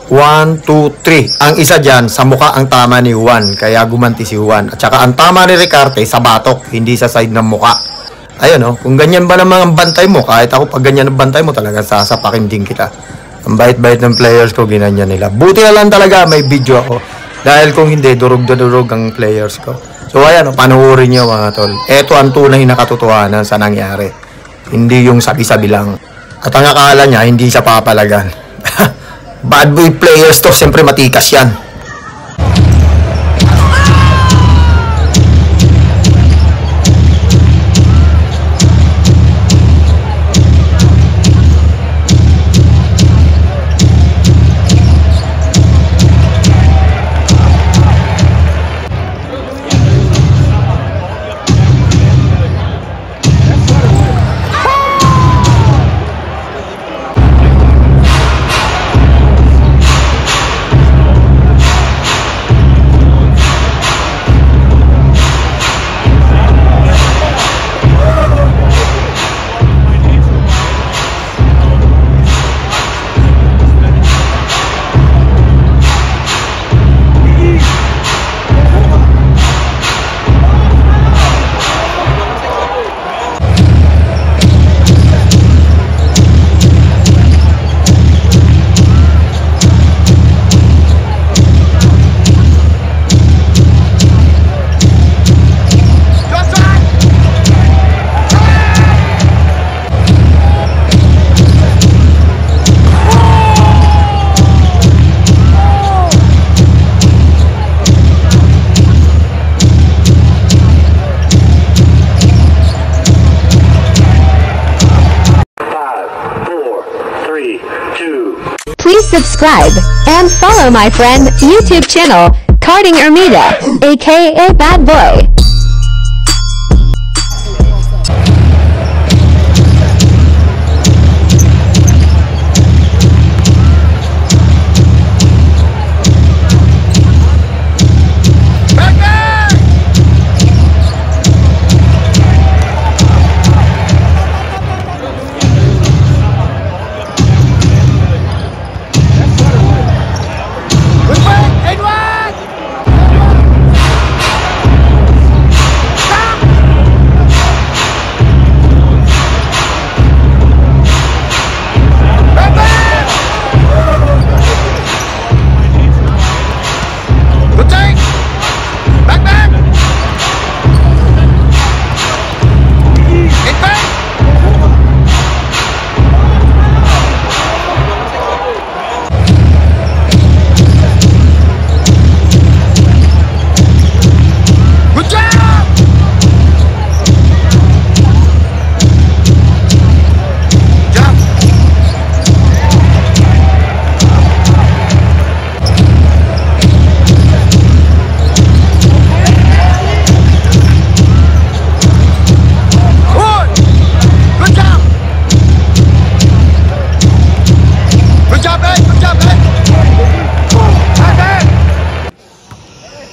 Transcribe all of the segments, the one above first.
1, 2, 3. Ang isa dyan, sa mukha ang tama ni Juan. Kaya gumanti si Juan. At saka ang tama ni Ricarte, sa batok. Hindi sa side ng mukha. Ayun o. Kung ganyan ba naman ang bantay mo, kahit ako pag ganyan ang bantay mo, talaga sasapakin din kita. Ang bait-bait ng players ko, ginanyan nila. Buti na lang talaga may video ako. Dahil kung hindi, durog na durog ang players ko. So ayan o, panuorin nyo mga tol. Ito ang tunay na katotohanan sa nangyari. Hindi yung sabi-sabi lang. At ang akala niya, hindi siya papalagan. Bad boy players to, siyempre matikas yan. Please subscribe and follow my friend YouTube channel, Carding Ermita, aka Bad Boy.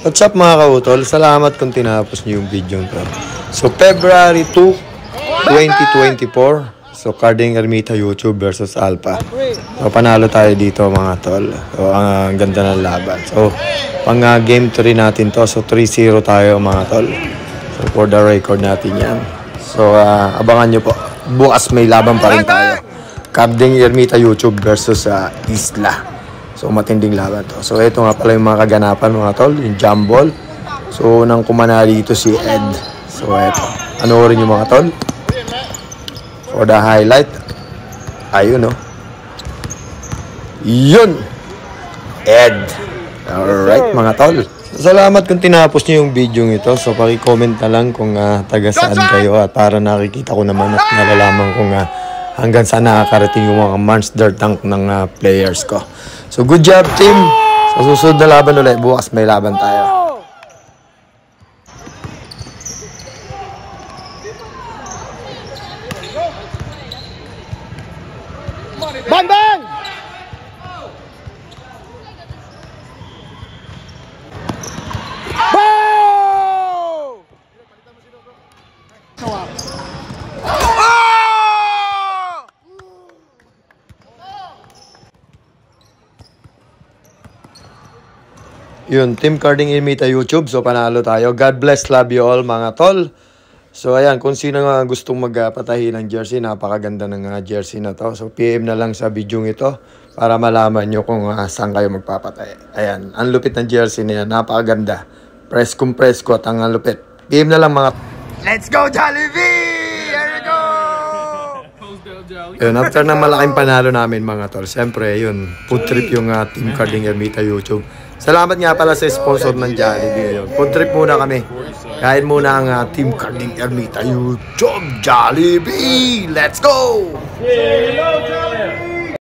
What's up mga kautol? Salamat kung tinapos niyo yung video nito. So February 2, 2024. So Carding Ermita YouTube versus Alpha. So panalo tayo dito mga tol. So ang ganda ng laban. So pang game 3 natin to. So 3-0 tayo mga tol. So for the record natin yan. So abangan nyo po. Bukas may laban pa rin tayo. Carding Ermita YouTube versus Isla. So matinding laban to. So ito nga pala yung mga kaganapan mga tol, yung jump ball. So nang kumana dito si Ed. So ito. Panoorin yung mga tol. For the highlight. Ayun oh. Yun. Ed. Alright mga tol. Salamat kung tinapos niyo yung video ito. So paki-comment na lang kung taga saan kayo at para nakikita ko naman at nalalaman kung hanggang saan nakakarating yung mga monster tank ng players ko. So good job team. Sa susunod na laban ulit, bukas may laban tayo. Bang bang! Yun, Team Carding Ermita YouTube. So, panalo tayo. God bless, love you all, mga tol. So, ayan, kung sino nga gustong magpatahi ng jersey, napakaganda ng jersey na to. So, PM na lang sa video ito para malaman nyo kung saan kayo magpapatay. Ayan, ang lupit ng jersey na yan. Napakaganda. Press ko at ang lupit. PM na lang, mga... Let's go, Jollibee! Here we go! Yun, after ng malaking panalo namin, mga tol, siyempre, yun, food trip yung Team Carding Ermita YouTube. Salamat nga pala sa sponsor ng Jollibee. Yun. Food trip muna kami. Kain muna ang Team Carding Ermita YouTube. Jollibee! Let's go! Hello, Jollibee!